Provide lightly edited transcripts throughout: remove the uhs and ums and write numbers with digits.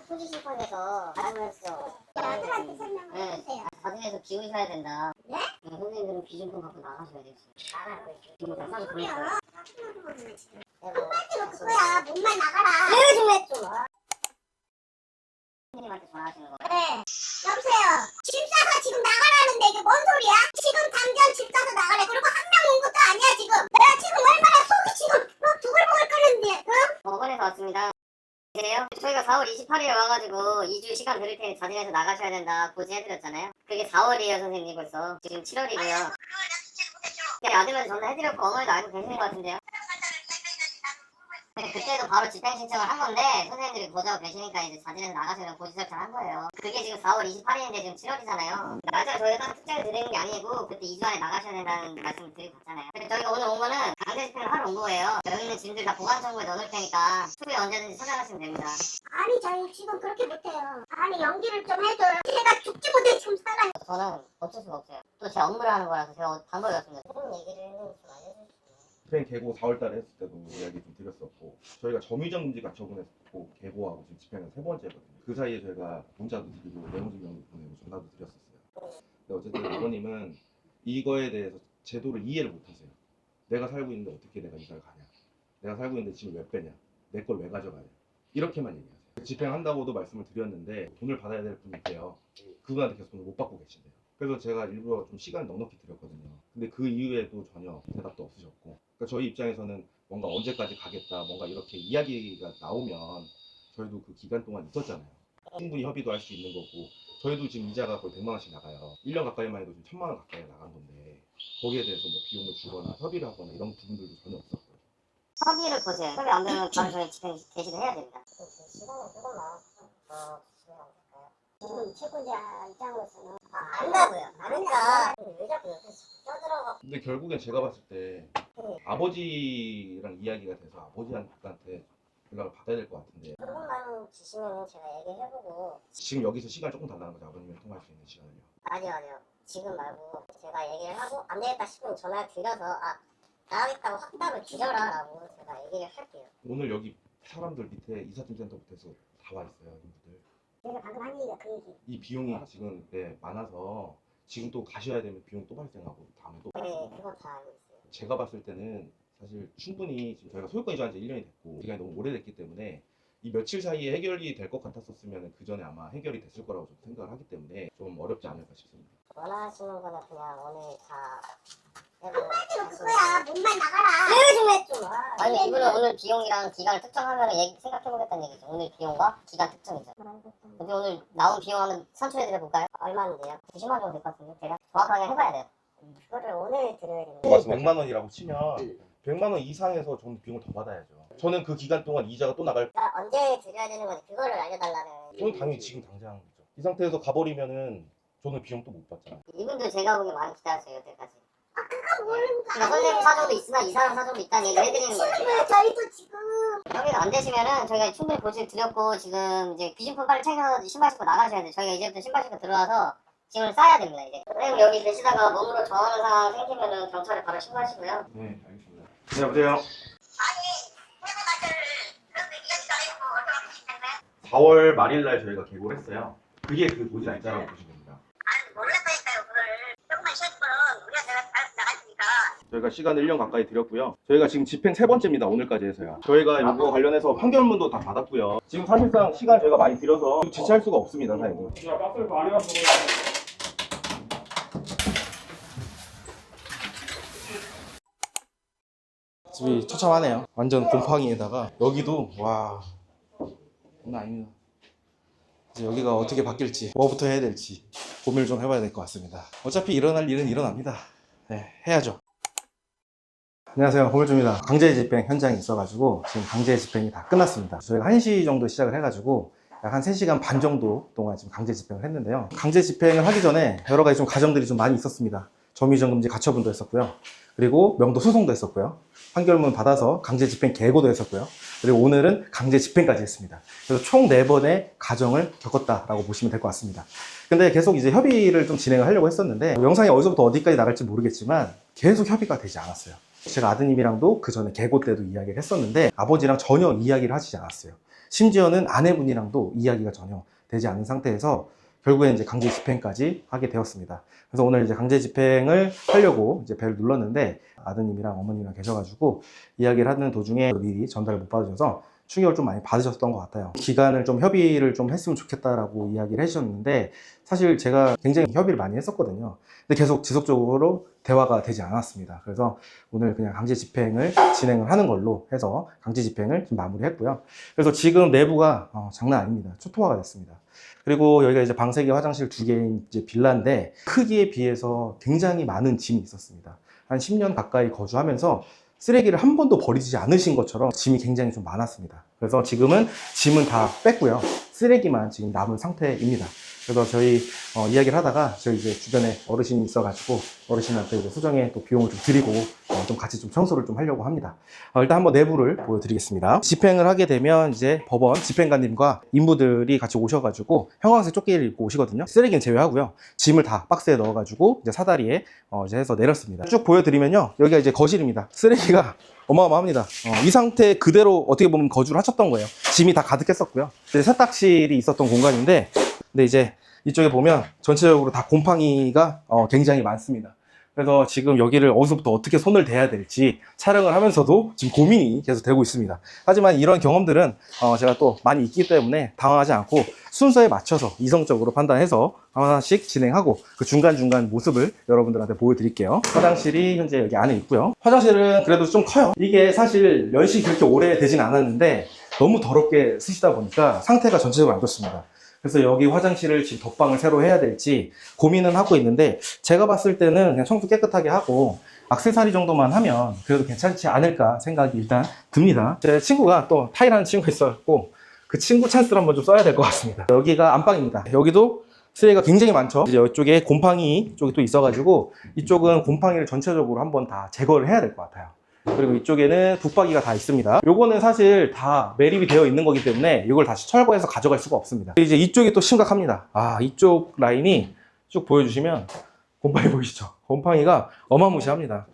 토지 심판에서 가능했어. 아들한테 설명을 해주세요. 자진해서 비우셔야 된다. 네? 선생님들은 기준권 갖고 나가셔야 되지. 나가고 있어. 지금 다 싸고 그러니까. 뭐야? 짜증나는 거네 지금. 한마디로 그거야. 몸만 나가라. 아유 좀 해, 좀. 선생님한테 전화하시는 거. 네. 여보세요. 짐 싸서 지금 나가라는데 이게 뭔 소리야? 지금 당장 짐 싸서 나가래. 그리고 한 명 온 것도 아니야 지금. 내가 지금 얼마나 속이 지금 두글부글 끓는데. 응? 법원에서 왔습니다. 그래요? 저희가 4월 28일에 와가지고 2주 시간 드릴 테니 자진해서 나가셔야 된다 고지해드렸잖아요. 그게 4월이에요 선생님 벌써. 지금 7월이고요. 네, 아들한테 전화해드렸고 어머니도 알고 계시는 것 같은데요. 그때도 바로 집행 신청을 한 건데 선생님들이 보자고 계시니까 이제 자진해서 나가시는 고지 절차를 한 거예요. 그게 지금 4월 28일인데 지금 7월이잖아요. 맞아요. 저희가 특정을 드리는 게 아니고 그때 2주 안에 나가셔야 된다는 말씀을 드리고 갔잖아요. 근데 저희가 오늘 온 거는 강제 집행을 하러 온 거예요. 여기 있는 짐들 다 보관 창고에 넣어놓을 테니까 수요일에 언제든지 찾아가시면 됩니다. 아니 저희 지금 그렇게 못해요. 아니 연기를 좀 해줘요. 제가 죽지 못해 지금 살아요. 저는 어쩔 수가 없어요. 또 제 업무를 하는 거라서 제가 방법이 없습니다. 그런 얘기를 좀 알려주시죠. 집행 계고 4월달에 했을 때도 이야기 좀 드렸었고 저희가 점유정지 가처분했고 계고하고 지금 집행은 3번째거든요. 그 사이에 저희가 문자도 드리고 내용증명도 보내고 전화도 드렸었어요. 근데 어쨌든 아버님은 이거에 대해서 제도를 이해를 못하세요. 내가 살고 있는데 어떻게 내가 이사를 가냐, 내가 살고 있는데 짐을 왜 빼냐, 내 걸 왜 가져가냐, 이렇게만 얘기하세요. 집행한다고도 말씀을 드렸는데 돈을 받아야 될 분이 있대요. 그분한테 계속 돈을 못 받고 계신대요. 그래서 제가 일부러 좀 시간 넉넉히 드렸거든요. 근데 그 이후에도 전혀 대답도 없으셨고, 그러니까 저희 입장에서는 뭔가 언제까지 가겠다, 뭔가 이렇게 이야기가 나오면 저희도 그 기간 동안 있었잖아요. 충분히 협의도 할 수 있는 거고, 저희도 지금 이자가 거의 100만 원씩 나가요. 1년 가까이만 해도 지금 1000만 원 가까이 나간 건데 거기에 대해서 뭐 비용을 주거나 협의를 하거나 이런 부분들도 전혀 없었고요. 협의를 보세요. 협의 안 되면 바로 저희 집행 개시를 해야 됩니다. 시간을 조금만 더 주시면 안 될까요? 지금 채권자 입장으로서는 안다고요. 아니까 왜 자꾸 옆에 껴들어가. 근데 결국엔 제가 봤을 때 아버지랑 이야기가 돼서 아버지한테 연락을 받아야 될 것 같은데, 조금만 주시면 제가 얘기해보고. 지금 여기서 시간 조금 달라는 거죠. 아버님이랑 통화할 수 있는 시간을요. 아니요. 지금 말고 제가 얘기를 하고 안 되겠다 싶으면 전화를 드려서 나가겠다고 확답을 드려라라고 제가 얘기를 할게요. 오늘 여기 사람들 밑에 이삿짐 센터부터 해서 다 와 있어요. 이분들. 내가 방금 한 얘기가 그 얘기. 이 비용이 지금 많아서 지금 또 가셔야 되면 비용 또 발생하고 다음에 또 네, 그건 다 알고 있어요. 제가 봤을 때는 사실 충분히 지금 저희가 소유권 이전한 지 1년이 됐고 기간이 너무 오래됐기 때문에 이 며칠 사이에 해결이 될 것 같았었으면 그 전에 아마 해결이 됐을 거라고 좀 생각을 하기 때문에 좀 어렵지 않을까 싶습니다. 원하시는 거는 그냥 오늘 다 한마디로 그거야. 몸만 나가라. 아유 좀 해, 좀. 아니 이분은 오늘 비용이랑 기간을 특정하면 생각해보겠다는 얘기죠. 오늘 비용과 기간 특정이죠. 근데 오늘 나온 비용 한번 산출해드려볼까요? 얼마인데요? 90만 원 정도 될 것 같은데 대략 정확하게 해봐야 돼요. 그거를 오늘 드려야 되는데. 말씀 100만 원이라고 치면 100만 원 이상에서 저는 비용을 더 받아야죠. 저는 그 기간 동안 이자가 또 나갈. 그러니까 언제 드려야 되는 건지 그거를 알려달라는. 저는 당연히 지금 당장 거죠. 이 상태에서 가버리면은 저는 비용 또 못 받잖아요. 이분들 제가 보기엔 많이 기다렸어요 여태까지. 그거 모르는 거 그러니까 선생님 사정도 있으나 이 사람 사정도 있다는 얘기를 해드리는 거예요. 지금 저희도 지금 협의가 안 되시면은 저희가 충분히 고지를 드렸고 지금 이제 귀중품 빨리 챙겨서 신발 신고 나가셔야 돼요. 저희가 이제부터 신발 신고 들어와서 짐을 싸야 됩니다 이제. 선생님 여기 계시다가 몸으로 저하는 상황 생기면은 경찰에 바로 신고하시고요. 네, 알겠습니다. 네, 여보세요. 아니 해고나들 그런데 이야기도 안 해보고 얼마나 하신다는 거야? 4월 말일날 저희가 계고를 했어요. 그게 그 고지 날짜라고 보시면 됩니다. 아니 모르겠다니까요 그걸. 조금만 쉬었으면 우리가 내가 나갈 테니까. 저희가 시간 1년 가까이 드렸고요. 저희가 지금 집행 3번째입니다. 오늘까지 해서요. 저희가 이거 관련해서 판결문도 다 받았고요. 지금 사실상 시간 저희가 많이 들여서 지체할 수가 없습니다, 사장님. 야, 박스를 많이 가서 집이 처참하네요. 완전 곰팡이에다가 여기도 와 장난 아닙니다. 이제 여기가 어떻게 바뀔지 뭐부터 해야 될지 고민을 좀 해봐야 될 것 같습니다. 어차피 일어날 일은 일어납니다. 네, 해야죠. 안녕하세요, 홍일주입니다. 강제 집행 현장에 있어가지고 지금 강제 집행이 다 끝났습니다. 저희가 1시 정도 시작을 해가지고 약 한 3시간 반 정도 동안 지금 강제 집행을 했는데요. 강제 집행을 하기 전에 여러 가지 좀 과정들이 좀 많이 있었습니다. 점유이전금지 가처분도 했었고요. 그리고 명도 소송도 했었고요. 판결문 받아서 강제 집행 계고도 했었고요. 그리고 오늘은 강제 집행까지 했습니다. 그래서 총 4번의 과정을 겪었다라고 보시면 될 것 같습니다. 근데 계속 이제 협의를 좀 진행을 하려고 했었는데 영상이 어디서부터 어디까지 나갈지 모르겠지만 계속 협의가 되지 않았어요. 제가 아드님이랑도 그 전에 계고 때도 이야기를 했었는데 아버지랑 전혀 이야기를 하시지 않았어요. 심지어는 아내분이랑도 이야기가 전혀 되지 않은 상태에서 결국엔 이제 강제 집행까지 하게 되었습니다. 그래서 오늘 이제 강제 집행을 하려고 이제 벨을 눌렀는데 아드님이랑 어머님이랑 계셔가지고 이야기를 하는 도중에 미리 전달을 못 받으셔서 충격을 좀 많이 받으셨던 것 같아요. 기간을 좀 협의를 좀 했으면 좋겠다라고 이야기를 해주셨는데 사실 제가 굉장히 협의를 많이 했었거든요. 근데 계속 지속적으로 대화가 되지 않았습니다. 그래서 오늘 그냥 강제 집행을 진행을 하는 걸로 해서 강제 집행을 좀 마무리했고요. 그래서 지금 내부가 장난 아닙니다. 초토화가 됐습니다. 그리고 여기가 이제 방 3개, 화장실 2개인 이제 빌라인데 크기에 비해서 굉장히 많은 짐이 있었습니다. 한 10년 가까이 거주하면서 쓰레기를 한 번도 버리지 않으신 것처럼 짐이 굉장히 좀 많았습니다. 그래서 지금은 짐은 다 뺐고요. 쓰레기만 지금 남은 상태입니다. 그래서 저희 이야기를 하다가 저희 이제 주변에 어르신이 있어가지고 어르신한테 이제 수정에 또 비용을 좀 드리고 좀 같이 좀 청소를 좀 하려고 합니다. 일단 한번 내부를 보여드리겠습니다. 집행을 하게 되면 이제 법원 집행관님과 인부들이 같이 오셔가지고 형광색 조끼를 입고 오시거든요. 쓰레기는 제외하고요. 짐을 다 박스에 넣어가지고 이제 사다리에 이제 해서 내렸습니다. 쭉 보여드리면요. 여기가 이제 거실입니다. 쓰레기가 어마어마합니다. 이 상태 그대로 어떻게 보면 거주를 하셨던 거예요. 짐이 다 가득했었고요. 이제 세탁실이 있었던 공간인데 근데 이제 이쪽에 보면 전체적으로 다 곰팡이가 굉장히 많습니다. 그래서 지금 여기를 어디서부터 어떻게 손을 대야 될지 촬영을 하면서도 지금 고민이 계속 되고 있습니다. 하지만 이런 경험들은 제가 또 많이 있기 때문에 당황하지 않고 순서에 맞춰서 이성적으로 판단해서 하나씩 진행하고 그 중간중간 모습을 여러분들한테 보여드릴게요. 화장실이 현재 여기 안에 있고요. 화장실은 그래도 좀 커요. 이게 사실 연식이 그렇게 오래되진 않았는데 너무 더럽게 쓰시다 보니까 상태가 전체적으로 안 좋습니다. 그래서 여기 화장실을 지금 덧방을 새로 해야 될지 고민은 하고 있는데 제가 봤을 때는 그냥 청소 깨끗하게 하고 액세서리 정도만 하면 그래도 괜찮지 않을까 생각이 일단 듭니다. 제 친구가 또 타이라는 친구가 있었고 그 친구 찬스를 한번 좀 써야 될 것 같습니다. 여기가 안방입니다. 여기도 쓰레기가 굉장히 많죠. 이제 이쪽에 곰팡이 쪽이 또 있어가지고 이쪽은 곰팡이를 전체적으로 한번 다 제거를 해야 될 것 같아요. 그리고 이쪽에는 붙박이가 다 있습니다. 요거는 사실 다 매립이 되어 있는 거기 때문에 이걸 다시 철거해서 가져갈 수가 없습니다. 이제 이쪽이 또 심각합니다. 이쪽 라인이 쭉 보여주시면 곰팡이 보이시죠? 곰팡이가 어마무시합니다.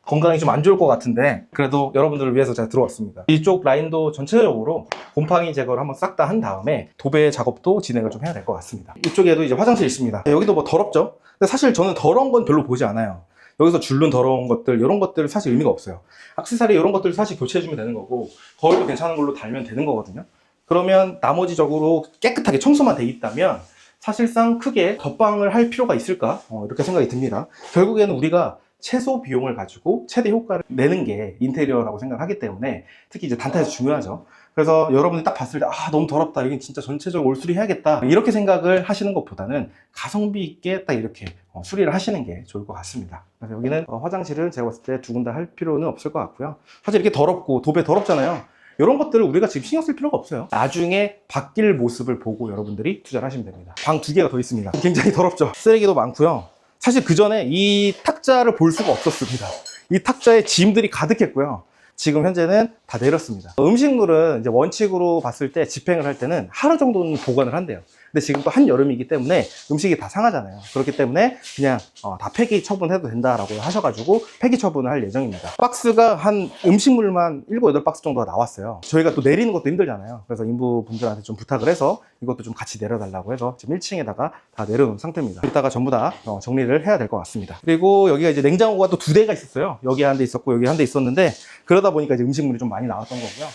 건강이 좀 안 좋을 것 같은데 그래도 여러분들을 위해서 제가 들어왔습니다. 이쪽 라인도 전체적으로 곰팡이 제거를 한번 싹 다 한 다음에 도배 작업도 진행을 좀 해야 될 것 같습니다. 이쪽에도 이제 화장실 있습니다. 여기도 뭐 더럽죠? 근데 사실 저는 더러운 건 별로 보지 않아요. 여기서 줄눈 더러운 것들 이런 것들 사실 의미가 없어요. 액세서리 이런 것들 사실 교체해주면 되는 거고 거울도 괜찮은 걸로 달면 되는 거거든요. 그러면 나머지적으로 깨끗하게 청소만 돼 있다면 사실상 크게 덧방을 할 필요가 있을까 이렇게 생각이 듭니다. 결국에는 우리가 최소 비용을 가지고 최대 효과를 내는 게 인테리어라고 생각을 하기 때문에 특히 이제 단타에서 중요하죠. 그래서 여러분이 딱 봤을 때 너무 더럽다, 여긴 진짜 전체적으로 올수리 해야겠다 이렇게 생각을 하시는 것보다는 가성비 있게 딱 이렇게 수리를 하시는 게 좋을 것 같습니다. 그래서 여기는 화장실은 제가 봤을 때 두 군데 할 필요는 없을 것 같고요. 사실 이렇게 더럽고 도배 더럽잖아요. 이런 것들을 우리가 지금 신경 쓸 필요가 없어요. 나중에 바뀔 모습을 보고 여러분들이 투자를 하시면 됩니다. 방 2개가 더 있습니다. 굉장히 더럽죠. 쓰레기도 많고요. 사실 그 전에 이 탁자를 볼 수가 없었습니다. 이 탁자에 짐들이 가득했고요. 지금 현재는 다 내렸습니다. 음식물은 이제 원칙으로 봤을 때 집행을 할 때는 하루 정도는 보관을 한대요. 근데 지금 또 한여름이기 때문에 음식이 다 상하잖아요. 그렇기 때문에 그냥 다 폐기 처분해도 된다라고 하셔가지고 폐기 처분을 할 예정입니다. 박스가 한 음식물만 7, 8박스 정도가 나왔어요. 저희가 또 내리는 것도 힘들잖아요. 그래서 인부분들한테 좀 부탁을 해서 이것도 좀 같이 내려달라고 해서 지금 1층에다가 다 내려놓은 상태입니다. 이따가 전부 다 정리를 해야 될 것 같습니다. 그리고 여기가 이제 냉장고가 또 2대가 있었어요. 여기 한 대 있었고 여기 한 대 있었는데 그러다 보니까 이제 음식물이 좀 많이 나왔던 거고요.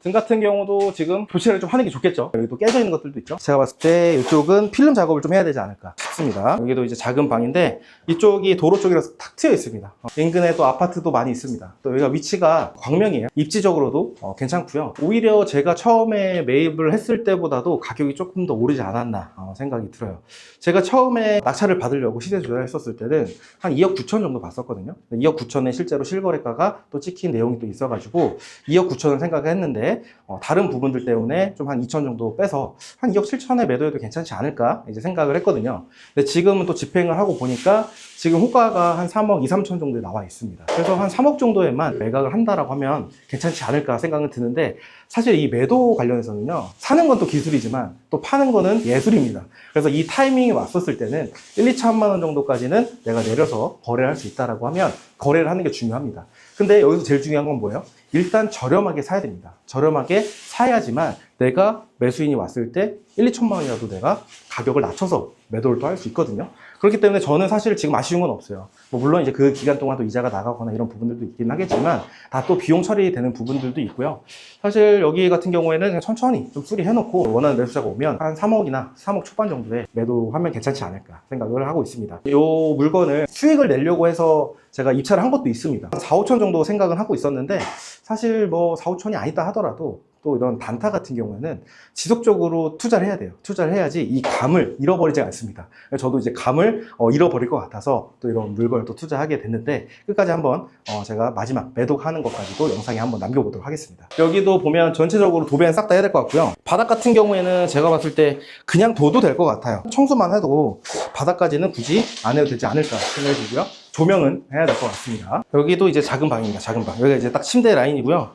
등 같은 경우도 지금 교체를 좀 하는 게 좋겠죠. 여기도 깨져 있는 것들도 있죠. 제가 봤을 때 이쪽은 필름 작업을 좀 해야 되지 않을까 싶습니다. 여기도 이제 작은 방인데 이쪽이 도로 쪽이라서 탁 트여 있습니다. 인근에 또 아파트도 많이 있습니다. 또 여기가 위치가 광명이에요. 입지적으로도 괜찮고요. 오히려 제가 처음에 매입을 했을 때보다도 가격이 조금 더 오르지 않았나 생각이 들어요. 제가 처음에 낙찰을 받으려고 시세 조사했었을 때는 한 2억 9천 정도 봤었거든요. 2억 9천에 실제로 실거래가가 또 찍힌 내용이 또 있어가지고 2억 9천을 생각을 했는데 다른 부분들 때문에 좀 한 2천 정도 빼서 한 2억 7천에 매도해도 괜찮지 않을까 이제 생각을 했거든요. 근데 지금은 또 집행을 하고 보니까 지금 호가가 한 3억 2, 3천 정도에 나와 있습니다. 그래서 한 3억 정도에만 매각을 한다라고 하면 괜찮지 않을까 생각은 드는데 사실 이 매도 관련해서는요, 사는 건 또 기술이지만 또 파는 거는 예술입니다. 그래서 이 타이밍이 왔었을 때는 1, 2천만 원 정도까지는 내가 내려서 거래를 할 수 있다라고 하면 거래를 하는 게 중요합니다. 근데 여기서 제일 중요한 건 뭐예요? 일단 저렴하게 사야 됩니다. 저렴하게 사야지만 내가 매수인이 왔을 때 1, 2천만 원이라도 내가 가격을 낮춰서 매도를 또 할 수 있거든요. 그렇기 때문에 저는 사실 지금 아쉬운 건 없어요. 뭐 물론 이제 그 기간 동안 또 이자가 나가거나 이런 부분들도 있긴 하겠지만 다 또 비용 처리되는 부분들도 있고요. 사실 여기 같은 경우에는 그냥 천천히 좀 수리해놓고 원하는 매수자가 오면 한 3억이나 3억 초반 정도에 매도하면 괜찮지 않을까 생각을 하고 있습니다. 이 물건을 수익을 내려고 해서 제가 입찰을 한 것도 있습니다. 4, 5천 정도 생각은 하고 있었는데 사실 뭐 4, 5천이 아니다 하더라도 또 이런 단타 같은 경우에는 지속적으로 투자를 해야 돼요. 투자를 해야지 이 감을 잃어버리지 않습니다. 저도 이제 감을 잃어버릴 것 같아서 또 이런 물건을 또 투자하게 됐는데 끝까지 한번 제가 마지막 매도하는 것까지도 영상에 한번 남겨보도록 하겠습니다. 여기도 보면 전체적으로 도배는 싹 다 해야 될 것 같고요. 바닥 같은 경우에는 제가 봤을 때 그냥 둬도 될 것 같아요. 청소만 해도 바닥까지는 굳이 안 해도 되지 않을까 생각이 들고요. 조명은 해야 될 것 같습니다. 여기도 이제 작은 방입니다. 작은 방. 여기가 이제 딱 침대 라인이고요.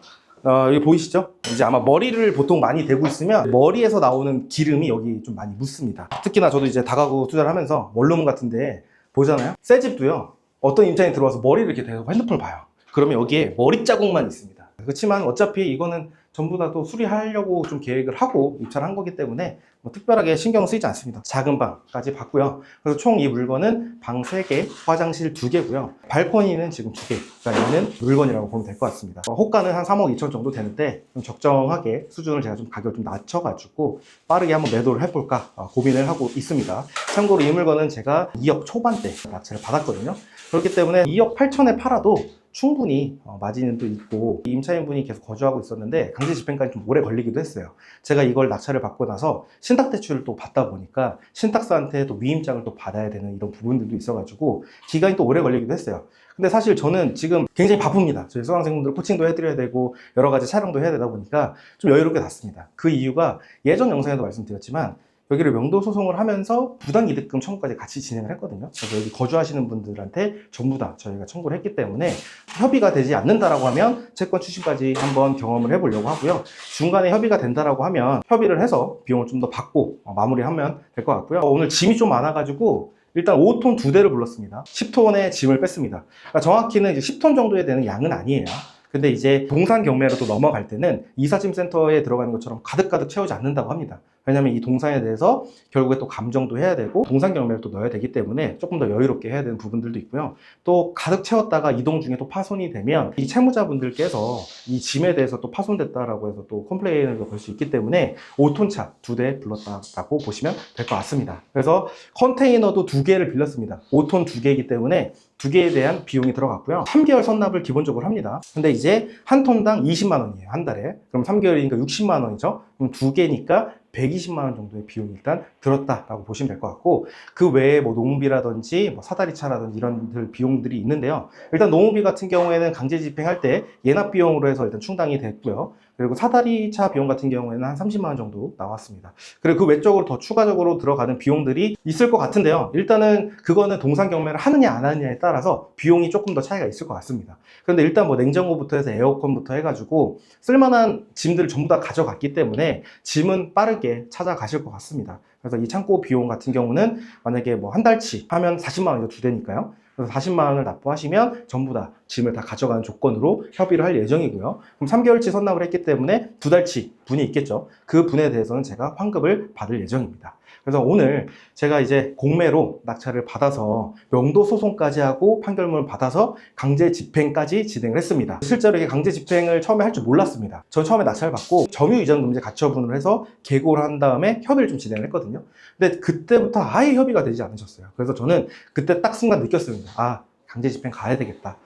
여기 보이시죠? 이제 아마 머리를 보통 많이 대고 있으면 머리에서 나오는 기름이 여기 좀 많이 묻습니다. 특히나 저도 이제 다가구 투자를 하면서 원룸 같은데 보잖아요? 새 집도요. 어떤 임차인이 들어와서 머리를 이렇게 대고 핸드폰을 봐요. 그러면 여기에 머리 자국만 있습니다. 그렇지만 어차피 이거는 전부 다 또 수리하려고 좀 계획을 하고 입찰을 한 거기 때문에 뭐 특별하게 신경 쓰이지 않습니다. 작은 방까지 봤고요. 그래서 총 이 물건은 방 3개, 화장실 2개고요. 발코니는 지금 2개가 있는 물건이라고 보면 될 것 같습니다. 호가는 한 3억 2천 정도 되는데 좀 적정하게 수준을 제가 좀 가격을 좀 낮춰가지고 빠르게 한번 매도를 해볼까 고민을 하고 있습니다. 참고로 이 물건은 제가 2억 초반대 낙찰을 받았거든요. 그렇기 때문에 2억 8천에 팔아도 충분히 마진은 또 있고 임차인분이 계속 거주하고 있었는데 강제 집행까지 좀 오래 걸리기도 했어요. 제가 이걸 낙찰을 받고 나서 신탁대출을 또 받다 보니까 신탁사한테 또 위임장을 또 받아야 되는 이런 부분들도 있어가지고 기간이 또 오래 걸리기도 했어요. 근데 사실 저는 지금 굉장히 바쁩니다. 저희 수강생분들 코칭도 해드려야 되고 여러 가지 촬영도 해야 되다 보니까 좀 여유롭게 났습니다. 그 이유가 예전 영상에도 말씀드렸지만 여기를 명도 소송을 하면서 부당이득금 청구까지 같이 진행을 했거든요. 그래서 여기 거주하시는 분들한테 전부 다 저희가 청구를 했기 때문에 협의가 되지 않는다라고 하면 채권 추심까지 한번 경험을 해보려고 하고요. 중간에 협의가 된다라고 하면 협의를 해서 비용을 좀 더 받고 마무리하면 될 것 같고요. 오늘 짐이 좀 많아가지고 일단 5톤 2대를 불렀습니다. 10톤의 짐을 뺐습니다. 그러니까 정확히는 이제 10톤 정도에 되는 양은 아니에요. 근데 이제 동산 경매로 또 넘어갈 때는 이사짐 센터에 들어가는 것처럼 가득가득 채우지 않는다고 합니다. 왜냐면 이 동산에 대해서 결국에 또 감정도 해야 되고 동산 경매를 또 넣어야 되기 때문에 조금 더 여유롭게 해야 되는 부분들도 있고요. 또 가득 채웠다가 이동 중에 또 파손이 되면 이 채무자분들께서 이 짐에 대해서 또 파손됐다라고 해서 또 컴플레인을 걸 수 있기 때문에 5톤차 2대 불렀다고 보시면 될 것 같습니다. 그래서 컨테이너도 2개를 빌렸습니다. 5톤 2개이기 때문에 2개에 대한 비용이 들어갔고요. 3개월 선납을 기본적으로 합니다. 근데 이제 한 톤당 20만 원이에요. 한 달에. 그럼 3개월이니까 60만 원이죠. 그럼 2개니까 120만 원 정도의 비용이 일단 들었다라고 보시면 될 것 같고 그 외에 뭐 농비라든지 뭐 사다리차라든지 이런 비용들이 있는데요. 일단 농비 같은 경우에는 강제 집행할 때 예납 비용으로 해서 일단 충당이 됐고요. 그리고 사다리차 비용 같은 경우에는 한 30만 원 정도 나왔습니다. 그리고 그 외적으로 더 추가적으로 들어가는 비용들이 있을 것 같은데요. 일단은 그거는 동산 경매를 하느냐 안 하느냐에 따라서 비용이 조금 더 차이가 있을 것 같습니다. 그런데 일단 뭐 냉장고부터 해서 에어컨부터 해가지고 쓸만한 짐들을 전부 다 가져갔기 때문에 짐은 빠르게 찾아가실 것 같습니다. 그래서 이 창고 비용 같은 경우는 만약에 뭐 한 달치 하면 40만 원이죠. 2대니까요. 그래서 40만 원을 납부하시면 전부 다 짐을 다 가져가는 조건으로 협의를 할 예정이고요. 그럼 3개월치 선납을 했기 때문에 2달치 분이 있겠죠. 그 분에 대해서는 제가 환급을 받을 예정입니다. 그래서 오늘 제가 이제 공매로 낙찰을 받아서 명도 소송까지 하고 판결문을 받아서 강제 집행까지 진행을 했습니다. 실제로 이게 강제 집행을 처음에 할 줄 몰랐습니다. 저 처음에 낙찰을 받고 점유 이전 금지 가처분을 해서 계고를 한 다음에 협의를 좀 진행을 했거든요. 근데 그때부터 아예 협의가 되지 않으셨어요. 그래서 저는 그때 딱 순간 느꼈습니다. 아, 강제 집행 가야 되겠다.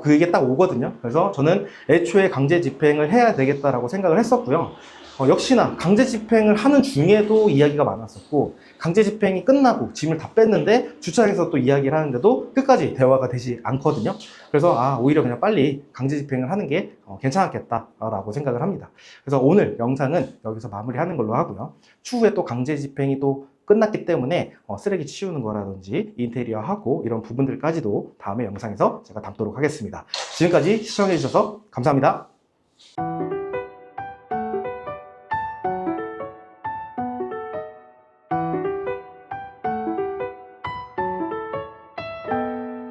그게 딱 오거든요. 그래서 저는 애초에 강제 집행을 해야 되겠다라고 생각을 했었고요. 역시나 강제 집행을 하는 중에도 이야기가 많았었고 강제 집행이 끝나고 짐을 다 뺐는데 주차장에서 또 이야기를 하는데도 끝까지 대화가 되지 않거든요. 그래서 오히려 그냥 빨리 강제 집행을 하는 게 괜찮았겠다라고 생각을 합니다. 그래서 오늘 영상은 여기서 마무리하는 걸로 하고요. 추후에 또 강제 집행이 또 끝났기 때문에 쓰레기 치우는 거라든지 인테리어 하고 이런 부분들까지도 다음에 영상에서 제가 담도록 하겠습니다. 지금까지 시청해 주셔서 감사합니다.